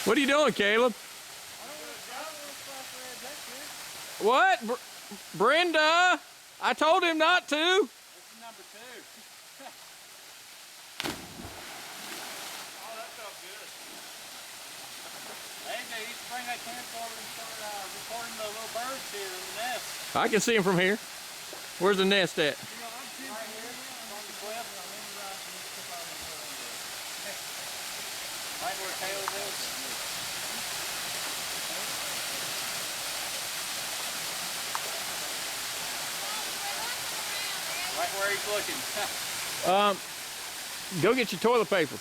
What are you doing, Caleb? What? Brenda? I told him not to. This is number 2. Oh, that felt good. Hey, dude, you should bring that camcorder and start recording the little birds here in the nest. I can see him from here. Where's the nest at? Right here, on the cliff. Right where Caleb is. Right where he's looking. Go get your toilet paper.